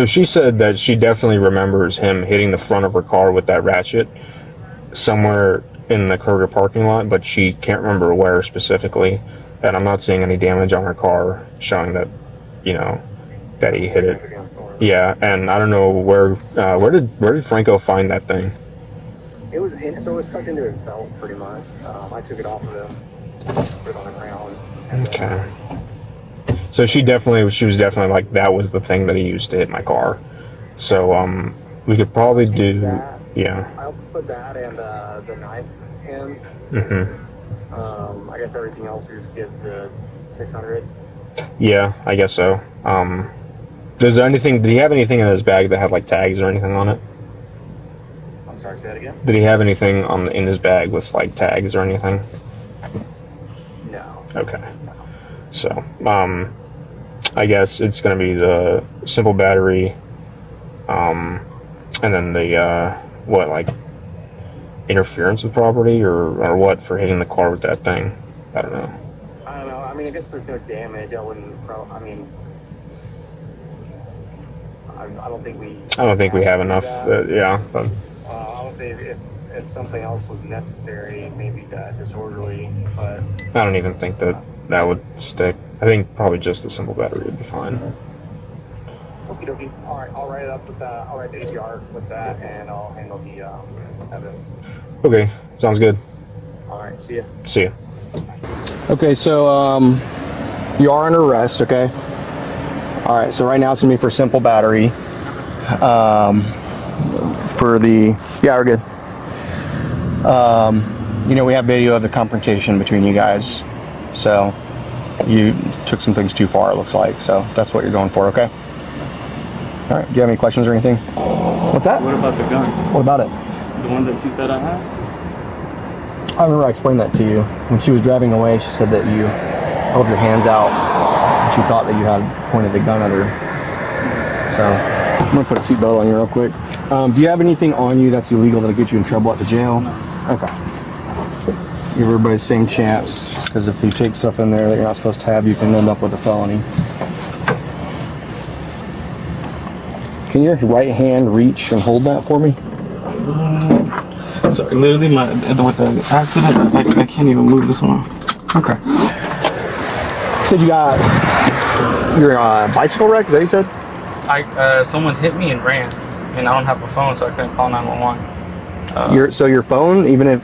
she said that she definitely remembers him hitting the front of her car with that ratchet somewhere in the Kroger parking lot, but she can't remember where specifically. And I'm not seeing any damage on her car showing that, that he hit it. Yeah, and I don't know where did Franco find that thing? It was tucked into his belt pretty much. I took it off of him, put it on the ground. Okay. So she was definitely like, that was the thing that he used to hit my car. So we could probably do that. Yeah. I'll put that and the knife in. Mhm. I guess everything else we just get to 600. Yeah, I guess so. Did he have anything in his bag that had like tags or anything on it? I'm sorry, say that again? Did he have anything in his bag with like tags or anything? No. Okay. So, I guess it's gonna be the simple battery, and then the interference with property or what for hitting the car with that thing. I don't know. I don't know. I mean, I guess there's no damage. I don't think we have enough. Yeah. But I would say if something else was necessary, maybe disorderly, but I don't even think that would stick. I think probably just the simple battery would be fine. Okie dokie. All right, I'll write it up with that. I'll write the APR with that, and I'll handle the evidence. Okay, sounds good. All right, see ya. See ya. Okay, so you are under arrest. Okay. All right, so right now it's gonna be for simple battery. We're good. We have video of the confrontation between you guys. So you took some things too far, it looks like. So that's what you're going for, okay? All right, do you have any questions or anything? What's that? What about the gun? What about it? The one that you said I had? I remember I explained that to you. When she was driving away, she said that you held your hands out and she thought that you had pointed the gun at her. So, I'm going to put a seatbelt on you real quick. Do you have anything on you that's illegal that'll get you in trouble at the jail? No. Okay. Give everybody the same chance, because if you take stuff in there that you're not supposed to have, you can end up with a felony. Can your right hand reach and hold that for me? So literally, with the accident, I can't even move this one. Okay. You said you got your bicycle wreck, is that what you said? Someone hit me and ran, and I don't have a phone, so I couldn't call 911. So your phone, even if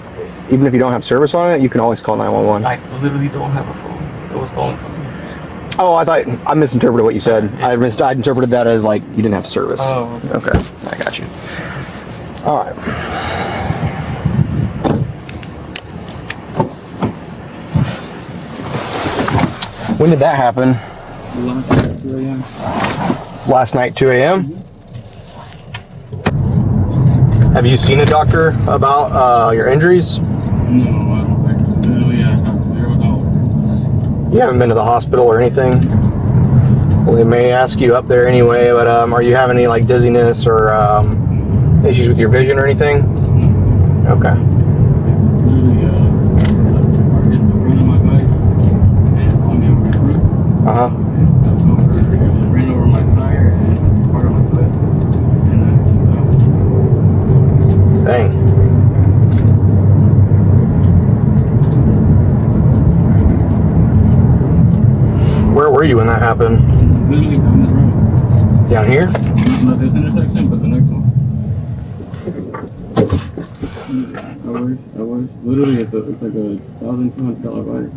you don't have service on it, you can always call 911. I literally don't have a phone. It was stolen from me. Oh, I misinterpreted what you said. I interpreted that as like you didn't have service. Oh. Okay, I got you. All right. When did that happen? Last night, 2 a.m. Last night, 2 a.m.? Have you seen a doctor about your injuries? No, I don't think. Literally, I have $0. You haven't been to the hospital or anything? Well, they may ask you up there anyway, but are you having any like dizziness or issues with your vision or anything? No. Okay. Literally, I hit the front of my bike and on the roof. Uh-huh. Ran over my tire and part of my foot. And Dang. Where were you when that happened? literally down the road. Down here? Not this intersection, but the next one. I wish. Literally, it's like a $1,200 bike.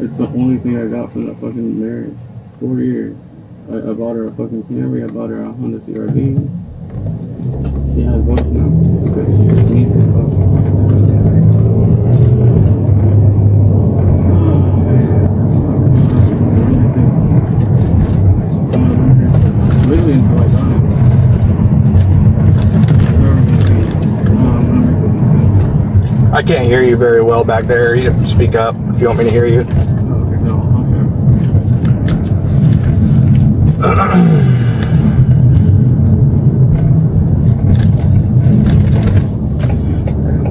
It's the only thing I got from that fucking marriage. 4 years. I bought her a fucking Camry. I bought her a Honda CRV. She has both now because she just needs to both. Literally until I got it. I can't hear you very well back there. You have to speak up if you want me to hear you. Okay, no,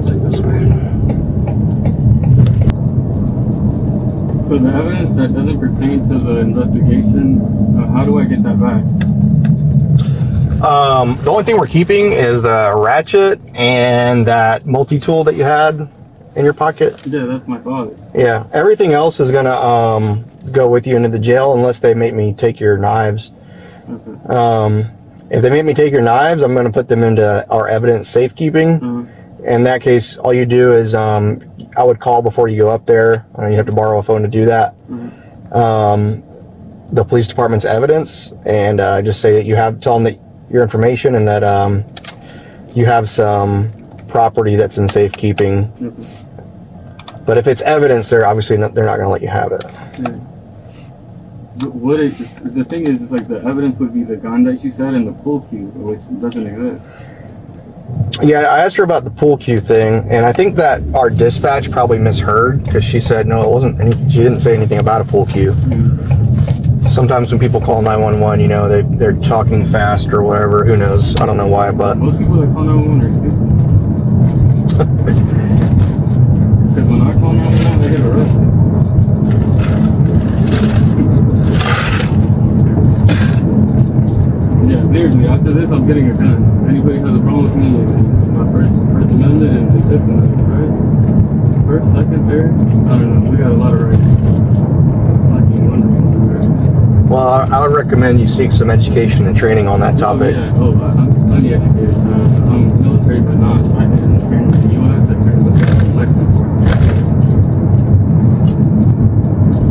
Take this way. So the evidence that doesn't pertain to the investigation, how do I get that back? The only thing we're keeping is the ratchet and that multi-tool that you had in your pocket. Yeah, that's my father. Yeah, everything else is gonna go with you into the jail unless they make me take your knives. Okay. If they make me take your knives, I'm gonna put them into our evidence safekeeping. In that case, all you do is I would call before you go up there. You have to borrow a phone to do that. The police department's evidence, and just say that tell them that your information and that you have some property that's in safekeeping. But if it's evidence, they're not going to let you have it. The thing is, it's like the evidence would be the gun that you said and the pool cue, which doesn't exist. Yeah, I asked her about the pool cue thing, and I think that our dispatch probably misheard because she said no, it wasn't. She didn't say anything about a pool cue. Sometimes when people call 911, they're talking fast or whatever. Who knows? I don't know why, but Most people that call 911 are stupid. Because when I call 911, they get arrested. Yeah, seriously, after this, I'm getting a gun. Anybody has a problem with me, it's my first amendment and the fifth amendment, right? First, second, third, I don't know, we got a lot of rights. Fucking wonderful. well, I would recommend you seek some education and training on that topic. I'm plenty educated. I'm military, but not. I didn't train with the U.S. I trained with the Mexico.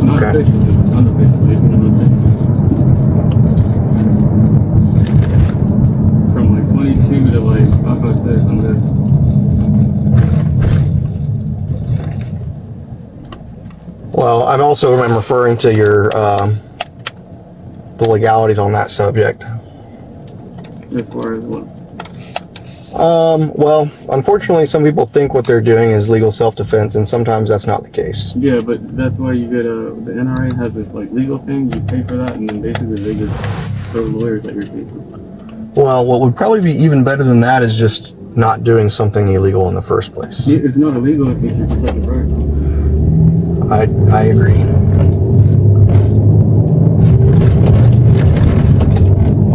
Not Okay. officially, but unofficially, if you know what I'm saying. From like 22 to like 556, I'm there. Well, I'm also referring to your the legalities on that subject. As far as what? Well, unfortunately, some people think what they're doing is legal self-defense, and sometimes that's not the case. Yeah, but that's why you get the NRA has this like legal thing. You pay for that, and then basically they just throw lawyers at your feet. Well, what would probably be even better than that is just not doing something illegal in the first place. It's not illegal if you protect the right. I agree.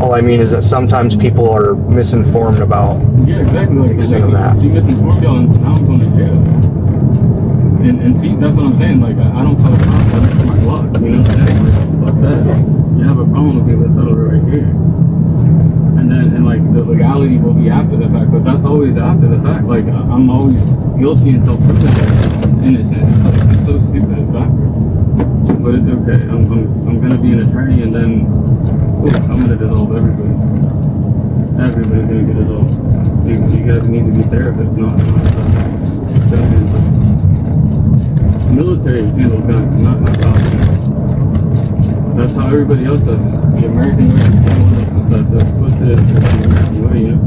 All I mean is that sometimes people are misinformed about Yeah, exactly. Like, the extent of that. She misinformed y'all, and now I'm going to jail. And see, that's what I'm saying. Like, I don't tell the cops that it's my luck. You know what I'm saying? Like, fuck that. You have a problem with me, let's settle it right here. And like, the legality will be after the fact, but that's always after the fact. Like, I'm always guilty and self-proven that innocent. It's so stupid, it's backwards. But it's okay. I'm gonna be an attorney, and then I'm gonna dissolve everybody. Everybody's gonna get dissolved. You guys need to be therapists, not military handles guns, not cops. That's how everybody else does it. The American way is the one that's twisted the way, you know.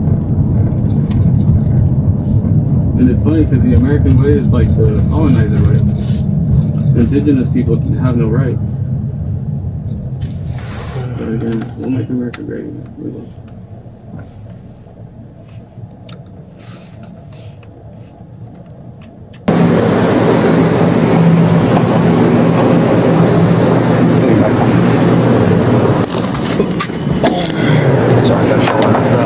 And it's funny because the American way is like the colonizer way. Indigenous people have no rights. But again, we'll make America great. We will. Sorry, I got shoulder messed up.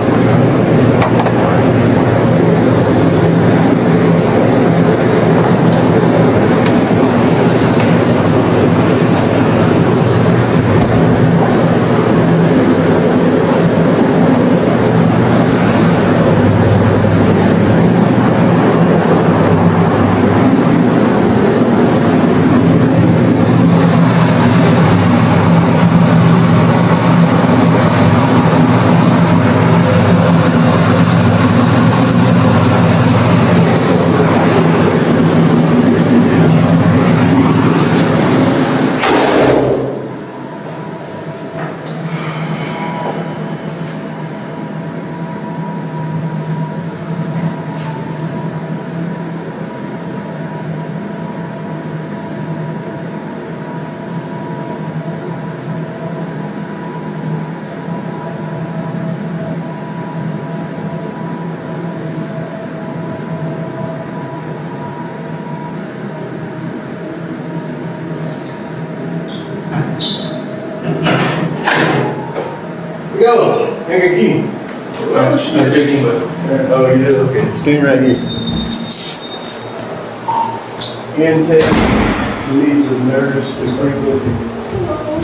Go. Hang a key. That's big English. Oh, you did? Okay. Stay right here. Intake needs a nurse to sprinkle.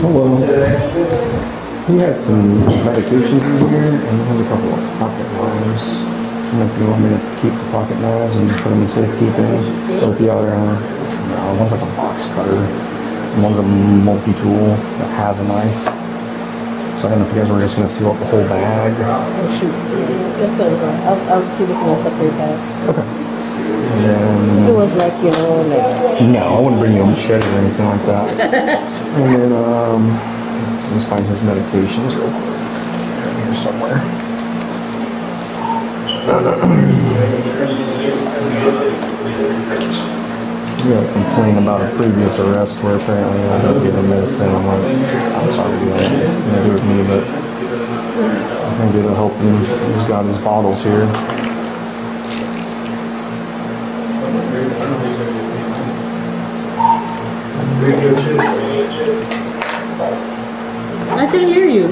Hello. Is that an accident? He has some medications in here, and he has a couple of pocket knives. I don't know if you want me to keep the pocket knives and put them in safekeeping, or if the other, one's like a box cutter, and one's a multi-tool that has a knife. So I don't know if you guys were just gonna seal up the whole bag. Oh, shoot. Let's go. I'll see what can separate that. Okay. And then, It was like, like. no, I wouldn't bring you a machete or anything like that. And then, so let's find his medications real quick. They're here somewhere. We got a complaint about a previous arrest where apparently I don't give him medicine. I'm like, I'm sorry to do that. Nothing to do with me, but I think it'll help him. He's got his bottles here. I can hear you.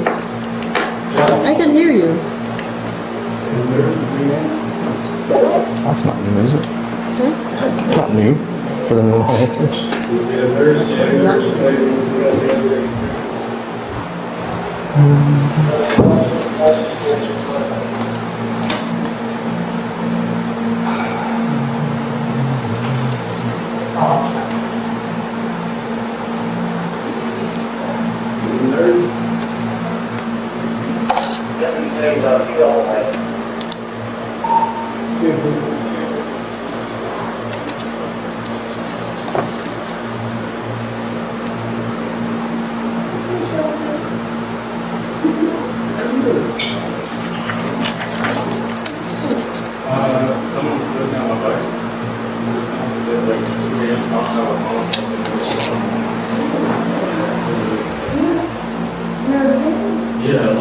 I can hear you. That's not new, is it? It's not new for them to answer.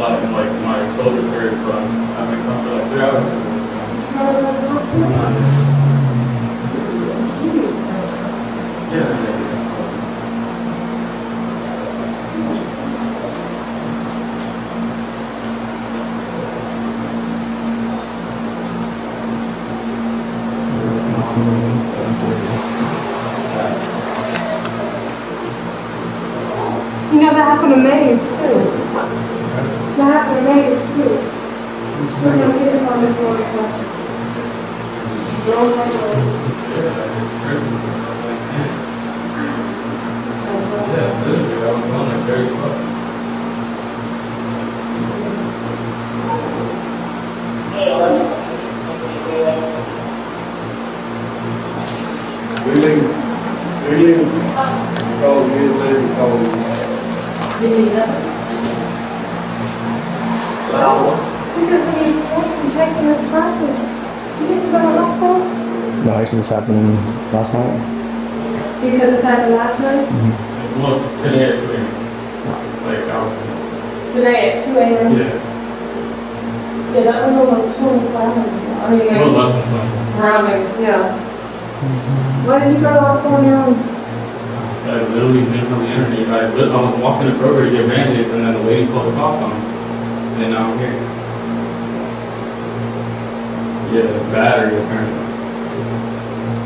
lot in like my shoulder area, but I've been coming for like 3 hours. Yeah. You know, that happened to Maze too. That happened to Maze too. Someone hit us on the floor. Because he's checking his property. You didn't go to hospital? No, I see this happening last night. You said this happened last night? Well, today at 2 a.m. Like, Today at 2 a.m.? yeah. Yeah, that was almost 25 hours ago. I mean, Well, less than 20. rounding, yeah. Why did you go to hospital on your own? I literally didn't have the energy. I was walking the Kroger to get Band-Aids, and then the lady called the cops on me. And then now I'm here. Yeah, battery apparently.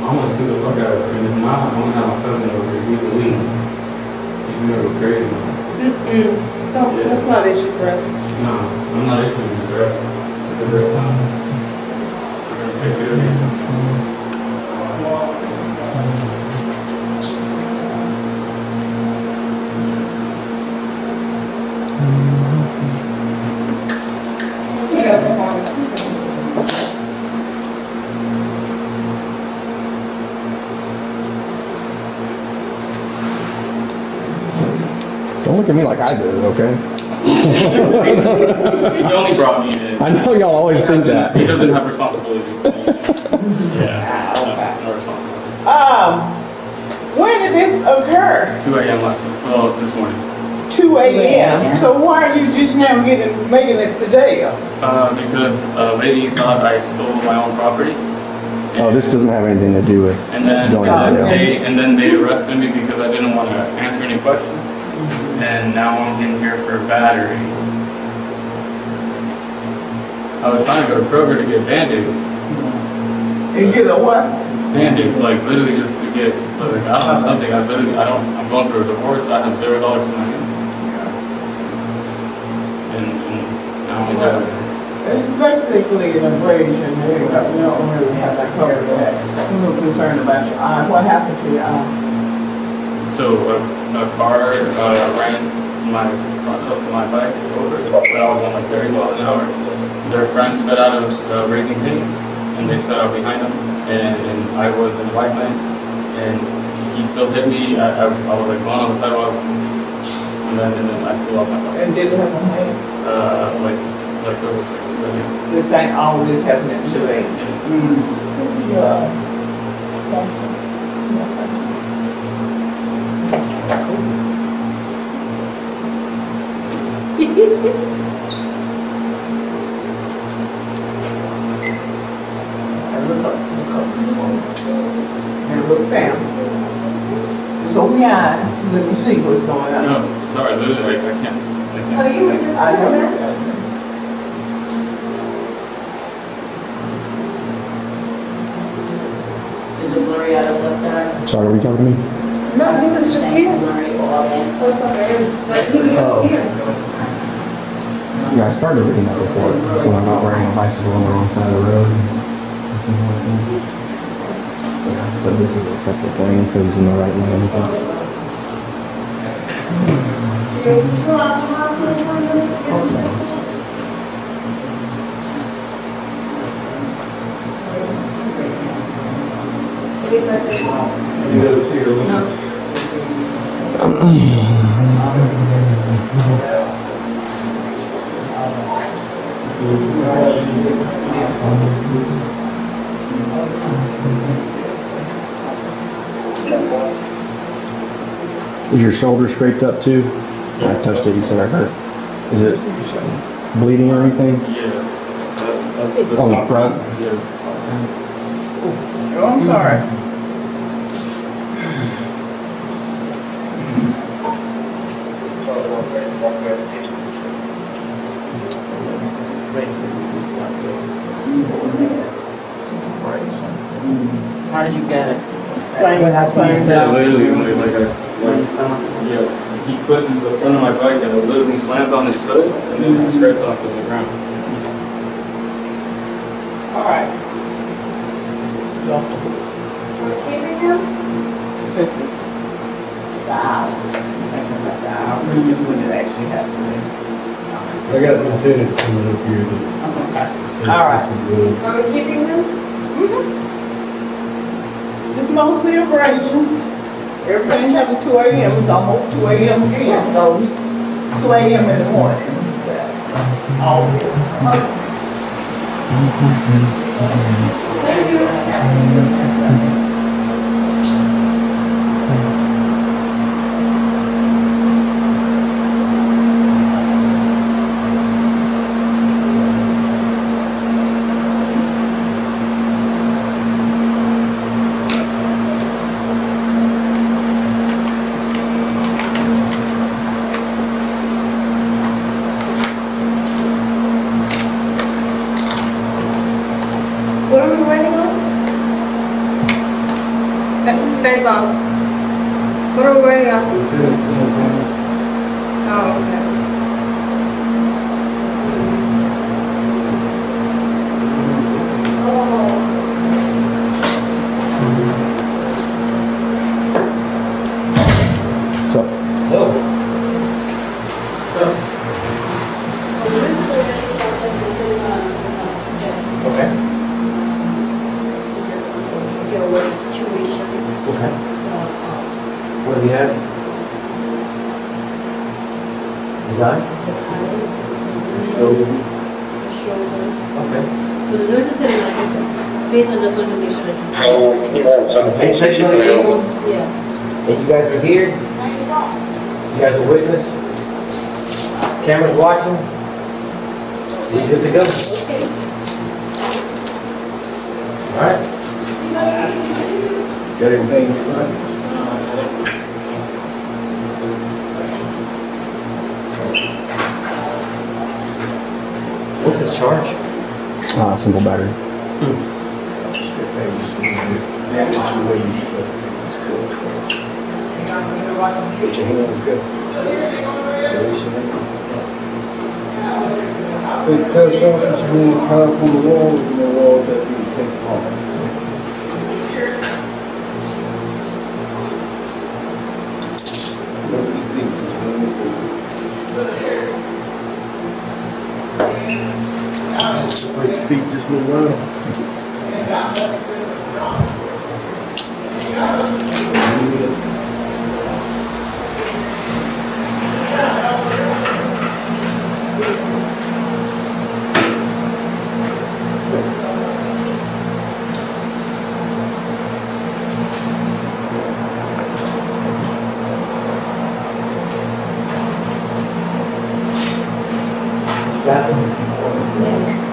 I want to sue the fuck out of it. And if not, I'm gonna have my cousin over here. He's the lead. He's gonna go crazy. No, that's not issue for us. No, I'm not issuing this threat. It's a real time. I'm gonna pick it up. Don't look at me like I did it, okay? He only brought me in. I know y'all always think that. He doesn't have responsibility. Yeah, no responsibility. When did this occur? 2 a.m. last night. Well, this morning. 2 a.m. So why are you just now making it today? Because a lady thought I stole my own property. Oh, this doesn't have anything to do with And then, going to jail. they arrested me because I didn't want to answer any questions. And now I'm in here for battery. I was trying to go to Kroger to get Band-Aids. You get a what? Band-Aids, like literally just to get, like, I don't know, something. I'm going through a divorce. I have $0 in my hand. And now I'm in jail. It's basically an abrasion. We don't really have to cover that. I'm a little concerned about your eye. What happened to your eye? So a car ran my front of my bike over when I was on like 30 miles an hour. Their friend sped out of Raising Cane's, and they sped out behind them. And I was in a white lane, and he still hit me. I was like going on the sidewalk, and then I flew off my bike. And did it happen here? Like over 6 million. This ain't all this happening today. Yeah. And look down. So yeah, let me see what's going on. No, sorry, literally, I can't. Oh, you were just I know. Is it blurry out of left eye? Sorry, are we talking to me? No, he was just here. Oh, sorry. He was just here. Yeah, I started reading that before, so I'm not riding a bicycle on the wrong side of the road. But this is a separate thing, so he's in the right lane. You gotta see her look. Is your shoulder scraped up too? I touched it, you said it hurt. Is it bleeding or anything? Yeah. On the front? Yeah. Oh, I'm sorry. How did you get it? Same Yeah, literally, yeah, he put in the front of my bike and it literally slammed on his foot and then I scraped onto the ground. All right. I remember when it actually happened. I got the lieutenant coming up here to Okay. All right. Are we keeping them? It's mostly abrasions. Everything happened 2 a.m. It's almost 2 a.m. again, so he's 2 a.m. in the morning. He said, oh, Thank you. What are we waiting on? Face off. What are we waiting on? Oh, okay. Okay. Situation. Okay. What does he have? His eye? Shoulder. Okay. But the nurse said like based on just want to make sure that They said you able? yeah. And you guys are here? You guys are witness? Camera's watching? You good to go? Alright. Got everything? What's his charge? Simple battery. Get your hands good. They tell something's being hung up on the walls and the walls that you take off. What do you think? Just let me think. Let your feet just move around. Got this?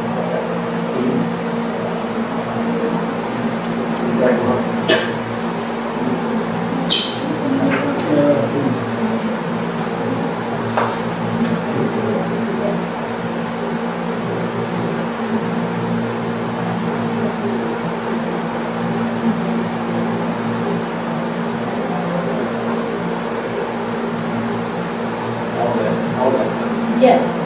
Yes.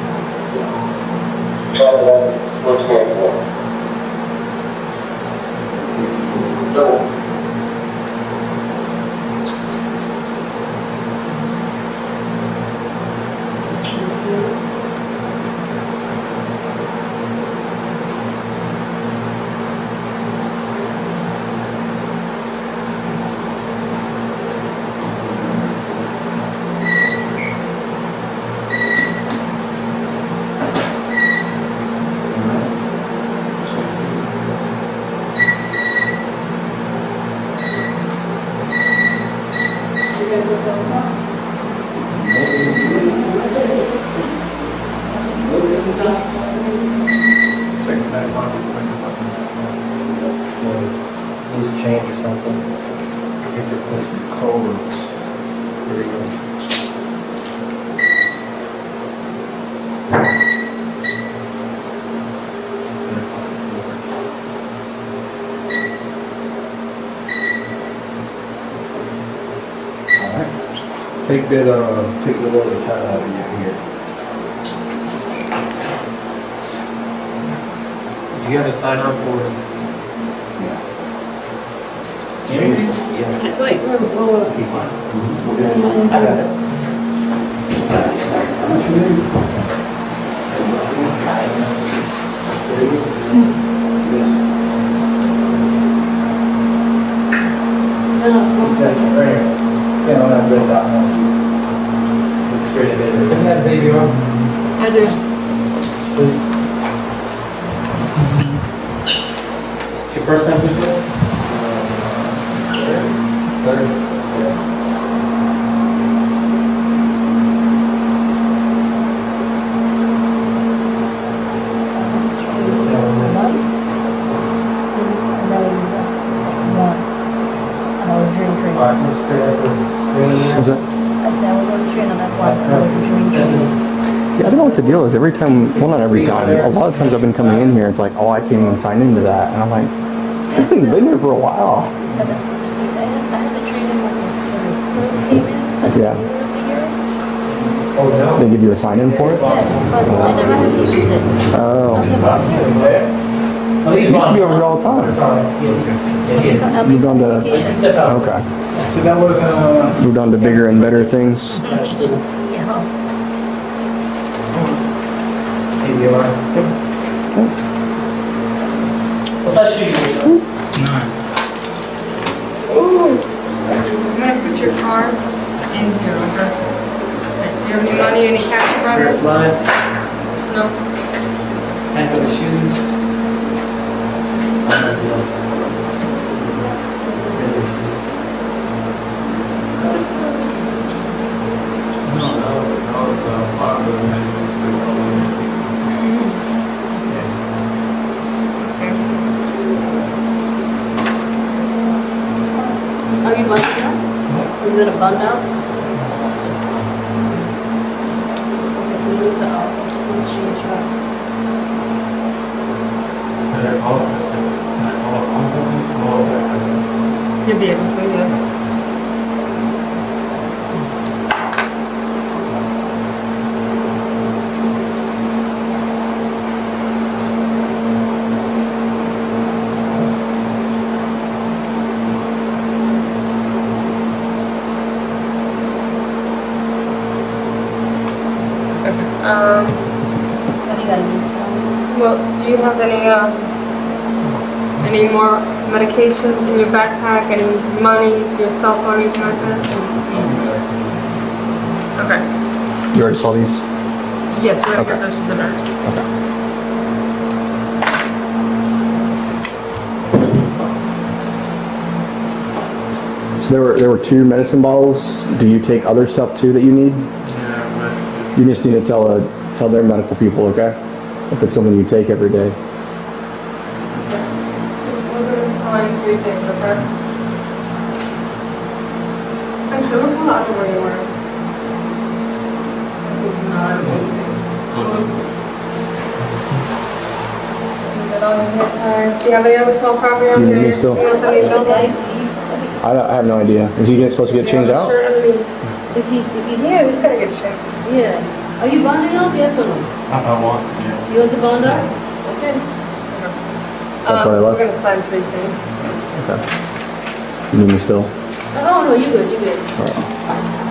take that, take the one that's out of here. Do you have a sign up for? Anything? Yeah. Wait, we'll see. Fine. I got it. What's your name? Stand on that red dot. Look straight ahead. Can you have Xavier on? I do. Please. It's your first time this year? Third. Was it? I said I was on the train on that once, and I was a train. Yeah, I don't know what the deal is. Every time, well, not every time. A lot of times I've been coming in here, it's like, oh, I can't even sign into that, and I'm like, this thing's been here for a while. I had the training when I first came in. Yeah. Oh, no. They give you a sign in for it. Yes, but I never had to use it. Oh. Oh, You used to be over here all the time. Yeah, he is. Moved on to. I can step out. Okay. So that was, Moved on to bigger and better things. Yeah. maybe you are. What's that shoe you Ooh. I'm gonna put your cards in here, okay? Do you have any money, any cash around Pair of here? slides, No. and for the shoes. What's this for? Are you bundled up? Are you gonna bund up? Okay, so you need to change your. You'll be able to, yeah. What do you gotta use? Well, do you have any more medications in your backpack? Any money, your cell phone, anything like that? Okay. You already saw these? Yes, we're gonna Okay. give those to the nurse. So there were 2 medicine bottles. Do you take other stuff too that you need? You just need to tell their medical people, okay? If it's something you take every day. We're gonna sign 3 things, okay? Actually, look how loud where you were. This is not amazing. Get all your hair ties. Do you have any other small property on You here? need me still? You want somebody to build that? I have no idea. Is he supposed to get changed out? Shirt underneath. Yeah, He's gotta get checked. yeah. Are you bonding up? Yes or no? I want, yeah. You want to bond up? Okay. That's what I So left? we're gonna sign 3 things. Okay. You need me still? Oh, no, you good, you good. All right.